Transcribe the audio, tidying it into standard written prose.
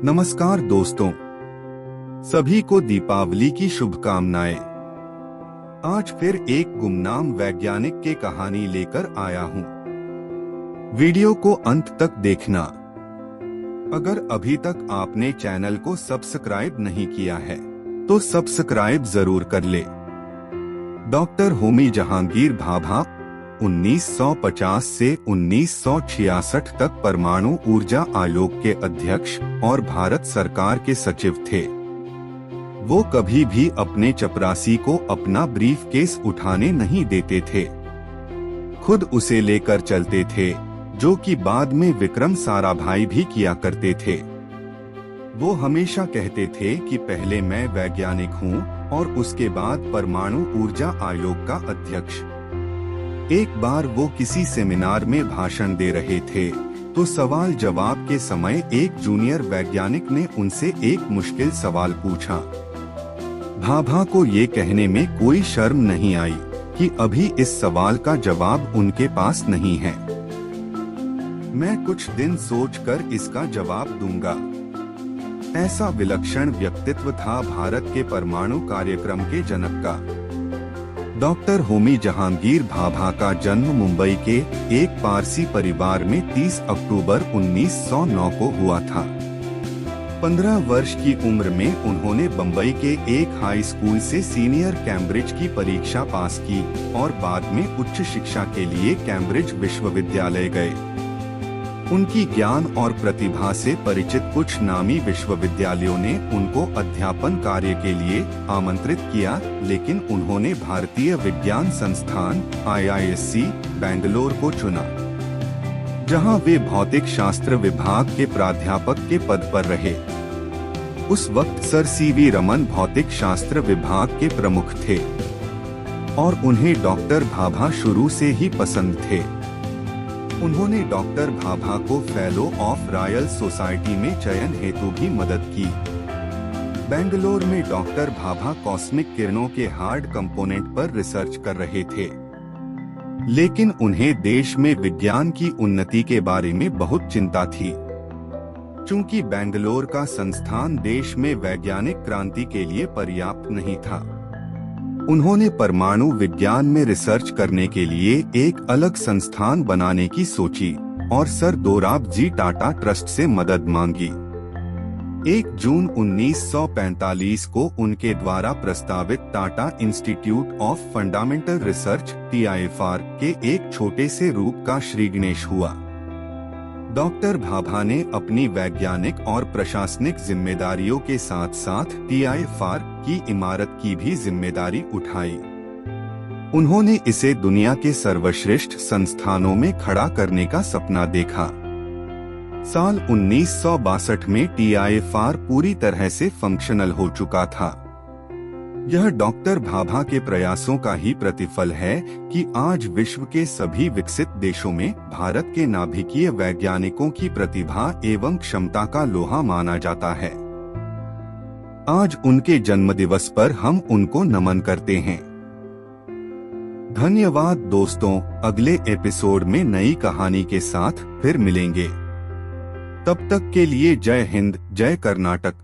नमस्कार दोस्तों, सभी को दीपावली की शुभकामनाएं। आज फिर एक गुमनाम वैज्ञानिक की कहानी लेकर आया हूं। वीडियो को अंत तक देखना। अगर अभी तक आपने चैनल को सब्सक्राइब नहीं किया है तो सब्सक्राइब जरूर कर ले। डॉक्टर होमी जहांगीर भाभा 1950 से 1966 तक परमाणु ऊर्जा आयोग के अध्यक्ष और भारत सरकार के सचिव थे। वो कभी भी अपने चपरासी को अपना ब्रीफकेस उठाने नहीं देते थे, खुद उसे लेकर चलते थे, जो कि बाद में विक्रम साराभाई भी किया करते थे। वो हमेशा कहते थे कि पहले मैं वैज्ञानिक हूँ और उसके बाद परमाणु ऊर्जा आयोग का अध्यक्ष। एक बार वो किसी सेमिनार में भाषण दे रहे थे तो सवाल जवाब के समय एक जूनियर वैज्ञानिक ने उनसे एक मुश्किल सवाल पूछा। भाभा को ये कहने में कोई शर्म नहीं आई कि अभी इस सवाल का जवाब उनके पास नहीं है। मैं कुछ दिन सोचकर इसका जवाब दूंगा। ऐसा विलक्षण व्यक्तित्व था भारत के परमाणु कार्यक्रम के जनक का। डॉक्टर होमी जहांगीर भाभा का जन्म मुंबई के एक पारसी परिवार में 30 अक्टूबर 1909 को हुआ था। 15 वर्ष की उम्र में उन्होंने बम्बई के एक हाई स्कूल से सीनियर कैम्ब्रिज की परीक्षा पास की और बाद में उच्च शिक्षा के लिए कैम्ब्रिज विश्वविद्यालय गए। उनकी ज्ञान और प्रतिभा से परिचित कुछ नामी विश्वविद्यालयों ने उनको अध्यापन कार्य के लिए आमंत्रित किया, लेकिन उन्होंने भारतीय विज्ञान संस्थान IISc बेंगलोर को चुना, जहां वे भौतिक शास्त्र विभाग के प्राध्यापक के पद पर रहे। उस वक्त सर CV रमन भौतिक शास्त्र विभाग के प्रमुख थे और उन्हें डॉक्टर भाभा शुरू से ही पसंद थे। उन्होंने डॉक्टर भाभा को फेलो ऑफ रॉयल सोसाइटी में चयन हेतु भी मदद की। बेंगलोर में डॉक्टर भाभा कॉस्मिक किरणों के हार्ड कंपोनेंट पर रिसर्च कर रहे थे, लेकिन उन्हें देश में विज्ञान की उन्नति के बारे में बहुत चिंता थी। चूंकि बेंगलोर का संस्थान देश में वैज्ञानिक क्रांति के लिए पर्याप्त नहीं था, उन्होंने परमाणु विज्ञान में रिसर्च करने के लिए एक अलग संस्थान बनाने की सोची और सर दोराबजी टाटा ट्रस्ट से मदद मांगी। 1 जून 1945 को उनके द्वारा प्रस्तावित Tata institute of fundamental research TIFR के एक छोटे से रूप का श्रीगणेश हुआ। डॉक्टर भाभा ने अपनी वैज्ञानिक और प्रशासनिक जिम्मेदारियों के साथ साथ TIFR की इमारत की भी जिम्मेदारी उठाई। उन्होंने इसे दुनिया के सर्वश्रेष्ठ संस्थानों में खड़ा करने का सपना देखा। साल 1962 में TIFR पूरी तरह से फंक्शनल हो चुका था। यह डॉक्टर भाभा के प्रयासों का ही प्रतिफल है कि आज विश्व के सभी विकसित देशों में भारत के नाभिकीय वैज्ञानिकों की प्रतिभा एवं क्षमता का लोहा माना जाता है। आज उनके जन्मदिवस पर हम उनको नमन करते हैं। धन्यवाद दोस्तों, अगले एपिसोड में नई कहानी के साथ फिर मिलेंगे। तब तक के लिए जय हिंद, जय कर्नाटक।